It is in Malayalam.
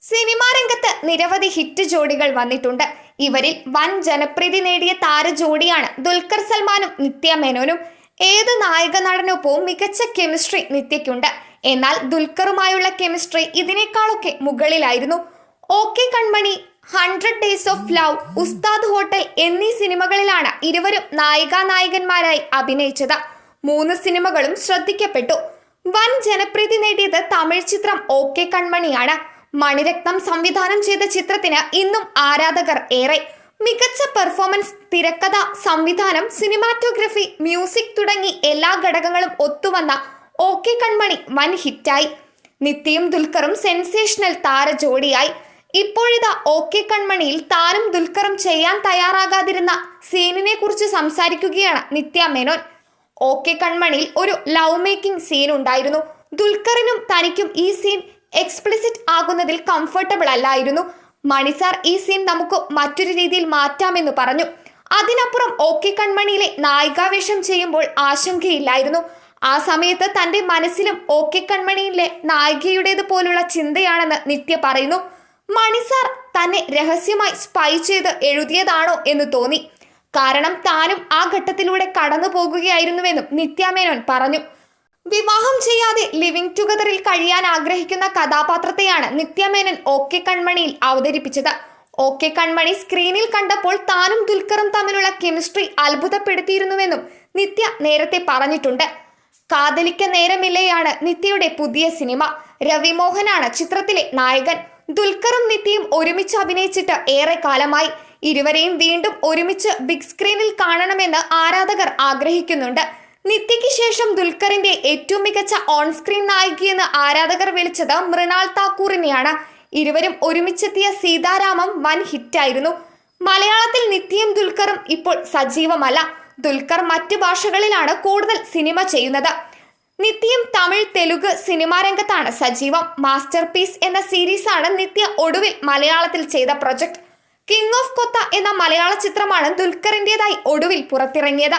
സിനിമാ രംഗത്ത് നിരവധി ഹിറ്റ് ജോഡികൾ വന്നിട്ടുണ്ട്. ഇവരിൽ വൻ ജനപ്രീതി നേടിയ താര ജോഡിയാണ് ദുൽഖർ സൽമാനും നിത്യ മേനോനും. ഏത് നായക നടനൊപ്പവും മികച്ച കെമിസ്ട്രി നിത്യയ്ക്കുണ്ട്. എന്നാൽ ദുൽഖറുമായുള്ള കെമിസ്ട്രി ഇതിനേക്കാളൊക്കെ മുകളിലായിരുന്നു. ഓക്കെ കൺമണി, 100 ഡേയ്സ് ഓഫ് ലവ്, ഉസ്താദ് ഹോട്ടൽ എന്നീ സിനിമകളിലാണ് ഇരുവരും നായികാനായകന്മാരായി അഭിനയിച്ചത്. 3 സിനിമകളും ശ്രദ്ധിക്കപ്പെട്ടു. വൻ ജനപ്രീതി നേടിയത് തമിഴ് ചിത്രം ഓക്കെ കൺമണിയാണ്. മണിരത്നം സംവിധാനം ചെയ്ത ചിത്രത്തിന് ഇന്നും ആരാധകർ ഏറെ. മികച്ച പെർഫോമൻസ്, തിരക്കഥ, സംവിധാനം, സിനിമാറ്റോഗ്രഫി, മ്യൂസിക് തുടങ്ങി എല്ലാ ഘടകങ്ങളും ഒത്തുവന്ന ഓക്കെ കൺമണി വൻ ഹിറ്റായി. നിത്യയും ദുൽഖറും സെൻസേഷണൽ താര ജോഡിയായി. ഇപ്പോഴിതാ ഓക്കെ കൺമണിയിൽ താനും ദുൽഖറും ചെയ്യാൻ തയ്യാറാകാതിരുന്ന സീനിനെ കുറിച്ച് സംസാരിക്കുകയാണ് നിത്യ മേനോൻ. ഓക്കെ കൺമണിയിൽ ഒരു ലവ് മേക്കിംഗ് സീൻ ഉണ്ടായിരുന്നു. ദുൽഖറിനും തനിക്കും ഈ സീൻ എക്സ്പ്ലിസിറ്റ് ആകുന്നതിൽ കംഫർട്ടബിൾ അല്ലായിരുന്നു. മണിസാർ ഈ സീൻ നമുക്ക് മറ്റൊരു രീതിയിൽ മാറ്റാമെന്ന് പറഞ്ഞു. അതിനപ്പുറം ഓക്കെ കൺമണിയിലെ നായികാവേഷം ചെയ്യുമ്പോൾ ആശങ്കയില്ലായിരുന്നു. ആ സമയത്ത് തന്റെ മനസ്സിലും ഓക്കെ കൺമണിയിലെ നായികയുടേത് പോലുള്ള ചിന്തയാണെന്ന് നിത്യ പറയുന്നു. മണിസാർ തന്നെ രഹസ്യമായി സ്പൈ ചെയ്ത് എഴുതിയതാണോ എന്ന് തോന്നി. കാരണം താനും ആ ഘട്ടത്തിലൂടെ കടന്നു പോകുകയായിരുന്നുവെന്നും നിത്യ മേനോൻ പറഞ്ഞു. വിവാഹം ചെയ്യാതെ ലിവിംഗ് ടുഗദറിൽ കഴിയാൻ ആഗ്രഹിക്കുന്ന കഥാപാത്രത്തെയാണ് നിത്യമേനൻ ഓക്കെ കൺമണിയിൽ അവതരിപ്പിച്ചത്. ഓക്കെ കൺമണി സ്ക്രീനിൽ കണ്ടപ്പോൾ താനും ദുൽഖറും തമ്മിലുള്ള കെമിസ്ട്രി അത്ഭുതപ്പെടുത്തിയിരുന്നുവെന്നും നിത്യ നേരത്തെ പറഞ്ഞിട്ടുണ്ട്. കാതലിക്ക നേരമില്ലയാണ് നിത്യയുടെ പുതിയ സിനിമ. രവി മോഹനാണ് ചിത്രത്തിലെ നായകൻ. ദുൽഖറും നിത്യയും ഒരുമിച്ച് അഭിനയിച്ചിട്ട് ഏറെ കാലമായി. ഇരുവരെയും വീണ്ടും ഒരുമിച്ച് ബിഗ് സ്ക്രീനിൽ കാണണമെന്ന് ആരാധകർ ആഗ്രഹിക്കുന്നുണ്ട്. നിത്യയ്ക്ക് ശേഷം ദുൽഖറിന്റെ ഏറ്റവും മികച്ച ഓൺ സ്ക്രീൻ നായികയെന്ന് ആരാധകർ വിളിച്ചത് മൃണാൾ താക്കൂറിനെയാണ്. ഇരുവരും ഒരുമിച്ചെത്തിയ സീതാരാമം വൻ ഹിറ്റായിരുന്നു. മലയാളത്തിൽ നിത്യയും ദുൽഖറും ഇപ്പോൾ സജീവമല്ല. ദുൽഖർ മറ്റ് ഭാഷകളിലാണ് കൂടുതൽ സിനിമ ചെയ്യുന്നത്. നിത്യയും തമിഴ്, തെലുഗ് സിനിമാ രംഗത്താണ് സജീവം. മാസ്റ്റർ പീസ് എന്ന സീരീസാണ് നിത്യ ഒടുവിൽ മലയാളത്തിൽ ചെയ്ത പ്രൊജക്ട്. കിങ് ഓഫ് കൊത്ത എന്ന മലയാള ചിത്രമാണ് ദുൽഖറിന്റേതായി ഒടുവിൽ പുറത്തിറങ്ങിയത്.